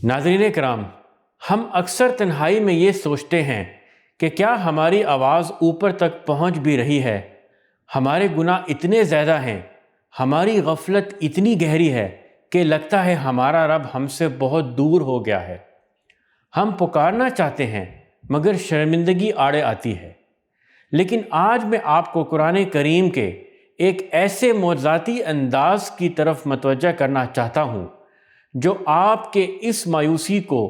ناظرین کرام، ہم اکثر تنہائی میں یہ سوچتے ہیں کہ کیا ہماری آواز اوپر تک پہنچ بھی رہی ہے؟ ہمارے گناہ اتنے زیادہ ہیں، ہماری غفلت اتنی گہری ہے کہ لگتا ہے ہمارا رب ہم سے بہت دور ہو گیا ہے۔ ہم پکارنا چاہتے ہیں مگر شرمندگی آڑے آتی ہے۔ لیکن آج میں آپ کو قرآن کریم کے ایک ایسے معجزاتی انداز کی طرف متوجہ کرنا چاہتا ہوں جو آپ کے اس مایوسی کو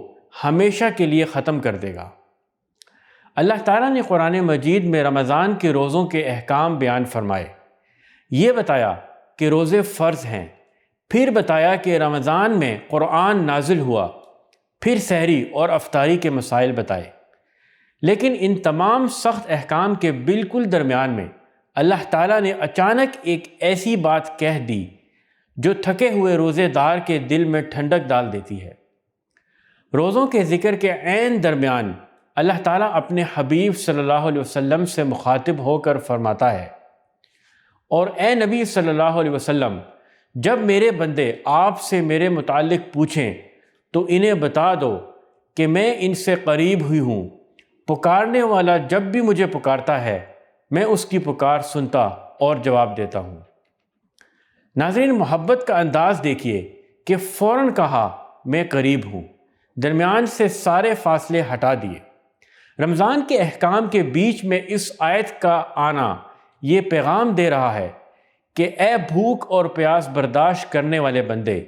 ہمیشہ کے لیے ختم کر دے گا۔ اللہ تعالیٰ نے قرآن مجید میں رمضان کے روزوں کے احکام بیان فرمائے۔ یہ بتایا کہ روزے فرض ہیں، پھر بتایا کہ رمضان میں قرآن نازل ہوا، پھر سحری اور افطاری کے مسائل بتائے۔ لیکن ان تمام سخت احکام کے بالکل درمیان میں اللہ تعالیٰ نے اچانک ایک ایسی بات کہہ دی جو تھکے ہوئے روزے دار کے دل میں ٹھنڈک ڈال دیتی ہے۔ روزوں کے ذکر کے عین درمیان اللہ تعالیٰ اپنے حبیب صلی اللہ علیہ وسلم سے مخاطب ہو کر فرماتا ہے، اور اے نبی صلی اللہ علیہ وسلم، جب میرے بندے آپ سے میرے متعلق پوچھیں تو انہیں بتا دو کہ میں ان سے قریب ہوئی ہوں، پکارنے والا جب بھی مجھے پکارتا ہے میں اس کی پکار سنتا اور جواب دیتا ہوں۔ ناظرین، محبت کا انداز دیکھیے کہ فوراً کہا میں قریب ہوں، درمیان سے سارے فاصلے ہٹا دیے۔ رمضان کے احکام کے بیچ میں اس آیت کا آنا یہ پیغام دے رہا ہے کہ اے بھوک اور پیاس برداشت کرنے والے بندے،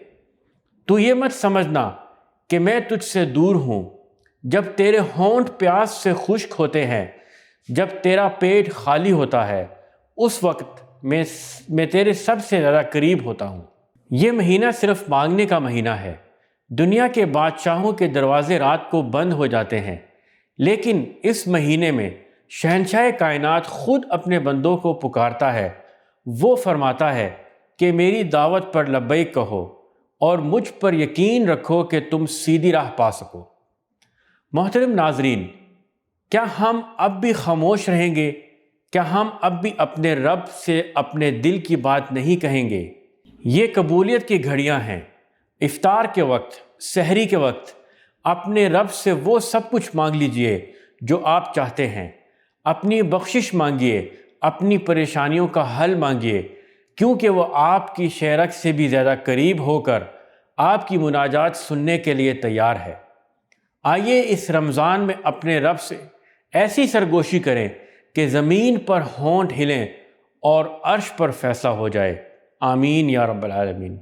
تو یہ مت سمجھنا کہ میں تجھ سے دور ہوں۔ جب تیرے ہونٹ پیاس سے خشک ہوتے ہیں، جب تیرا پیٹ خالی ہوتا ہے، اس وقت میں تیرے سب سے زیادہ قریب ہوتا ہوں۔ یہ مہینہ صرف مانگنے کا مہینہ ہے۔ دنیا کے بادشاہوں کے دروازے رات کو بند ہو جاتے ہیں، لیکن اس مہینے میں شہنشاہ کائنات خود اپنے بندوں کو پکارتا ہے۔ وہ فرماتا ہے کہ میری دعوت پر لبیک کہو اور مجھ پر یقین رکھو کہ تم سیدھی راہ پا سکو۔ محترم ناظرین، کیا ہم اب بھی خاموش رہیں گے؟ کیا ہم اب بھی اپنے رب سے اپنے دل کی بات نہیں کہیں گے؟ یہ قبولیت کی گھڑیاں ہیں۔ افطار کے وقت، سحری کے وقت اپنے رب سے وہ سب کچھ مانگ لیجئے جو آپ چاہتے ہیں۔ اپنی بخشش مانگیے، اپنی پریشانیوں کا حل مانگیے، کیونکہ وہ آپ کی شیرک سے بھی زیادہ قریب ہو کر آپ کی مناجات سننے کے لیے تیار ہے۔ آئیے اس رمضان میں اپنے رب سے ایسی سرگوشی کریں کہ زمین پر ہونٹ ہلیں اور عرش پر فیصلہ ہو جائے۔ آمین یا رب العالمین۔